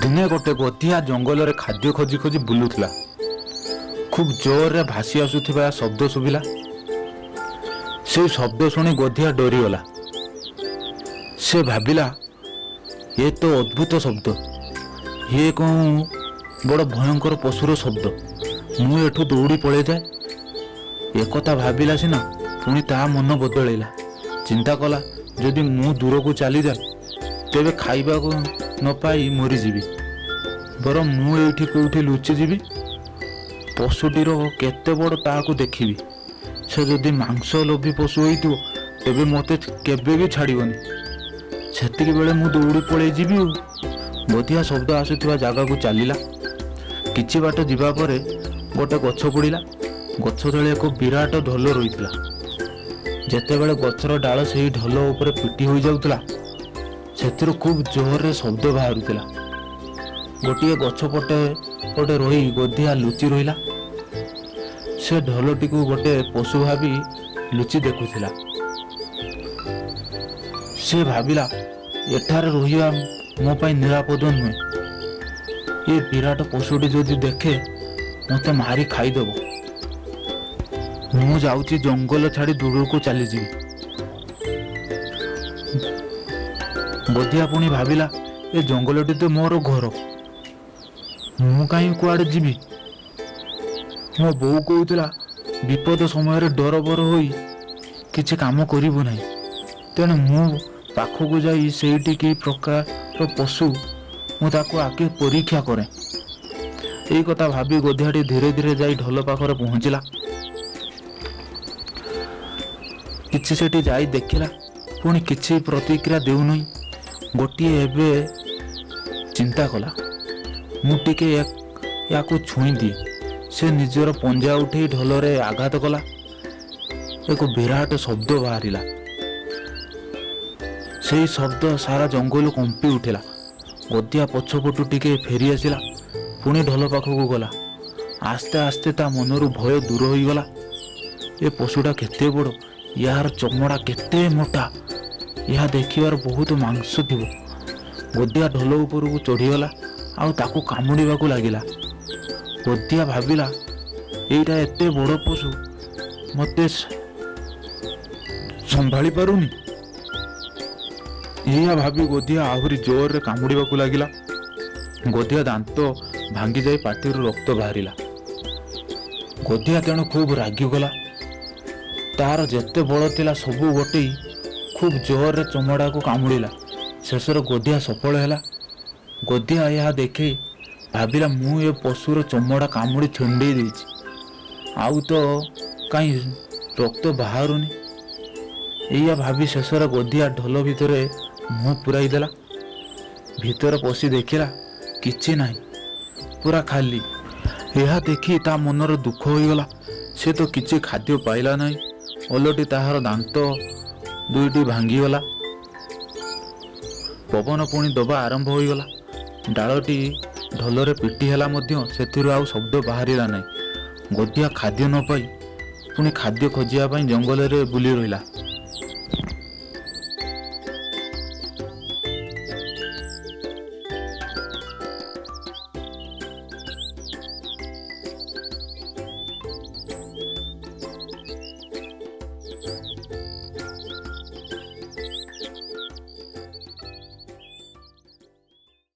दिने गोटे गधिया जंगल में खाद्य खोजी खोजी बुलूला। खूब जोर रे भासी आसुथिबा शब्द शुभिला। से शब्द शुणी गधिया डरीगला। से भाविला ये तो अद्भुत शब्द, ये कौन बड़ भयंकर पशुर शब्द। मु एठू दौड़ी पड़े जाए। एकथा भाविला सिना पुणी ता मन बदलैला। चिंता कला जदि मु दूर को चली जाए तेबे खाइबा को न पाई मरीजीवि। बरं मु एठी कोठी लुचिजीवि। पशुटीर केते बड़ ताकू देखिबि। से जदि मांस लोभी पशु होइतिबो तेबे मते केबे भी छाड़िबनी। सेतिक बेले मु दौड़ी पळेई जीवि। गधिया शब्द आसुथिबा जागा को चलिला। किछि बाट जिबा परे गोटे गछ पड़िला। गछ तले एक विराट ढोल रहितला। जेतेबेले गछर डाल सेही ढोल उपरे पिटी होई जाउतला सेतिरो खूब जोर रे शब्द बाहरुतला। गोटिए गछ पटे पटे रही गधिया लुचि रहिला। से ढोलटी को गोटे पशु भावी लुचि देखुथिला। से भाविला एठारे रहिबा मो पई निरापद नुहे। ये विराट पशुटी जदि देखे मते मारी खाईदेव। मु जाउची जंगल छाड़ी दूर को चली जीवी। गधिया पुणी भाविला ए जंगलटी तो मोर घर, मु कहीं कुआड़े जीवी। मो बो कहूला विपद समय डर बर हो किसी काम करिबु नहीं। तेणु मु पाखक जाई सेठी कि प्रकार पशु मुझे आगे परीक्षा करे। यही कथा भावी गधियाटी धीरे धीरे जाई ढोल पाखरे पहुंचला। किछि सेठी जाई देखिला पुणी किछि प्रतिक्रिया देउनै। गोटिए एबे चिंता कला मु टिके याकू छुई दिए। से निजर पंजा उठे ढोलरे आघात कला। एक विराट शब्द बाहरिला। से शब्द सारा जंगल कंपी उठिला। गधिया पछपटू टिके फेरी आसिला। पुणी ढोल पाखक गला। आस्ते आस्ते ता मनरू भय दूर हो गला। ए पशुटा केते बड़, यार चमड़ा केते मोटा, यह देखिबार बहुत मांस थिबो। गधिया ढोल ऊपर को चढ़ीगला आउ ताकू कामुड़ीबा को लागिला। गधिया भाविला एटा एते बड़ पशु मते संभाली पारुनी। यह भावी गधिया आहुरी जोर रे कामुड़ीबा को लागिला। गधिया दांत भांगी जाई पाटिरु रक्त बाहरिला। गधिया तेणु खूब रागिगला। तार जेते बल थिला सबू गोटे खूब जोर रे चमड़ा को कामुड़िला। शेषर गधिया सफल है। गधिया यह देखे भाविला मु ए पशुर चमड़ा कामुड़ी छेंडे देछि, आउ तो कहीं रक्त बाहरुनी। यह भावी शेषर गधिया ढोल भितरे मुँह पुराई देला। भितर पशि देखिला किछि नाही, पूरा खाली। यह देखी ता मनर दुख होइगला। से तो किछि खाद्य पाइला नाही, ओलटी ताहार दांत दुईटी भांगीगला। पवन पुणी दबा आरंभ होइगला। डालटी ढोलरे पिटी हेला मध्य सेथिरु आउ शब्द बाहरिला नाही। गधिया खाद्य न पाई पुणी खाद्य खोजिया पाई जंगल रे बुली रहिला।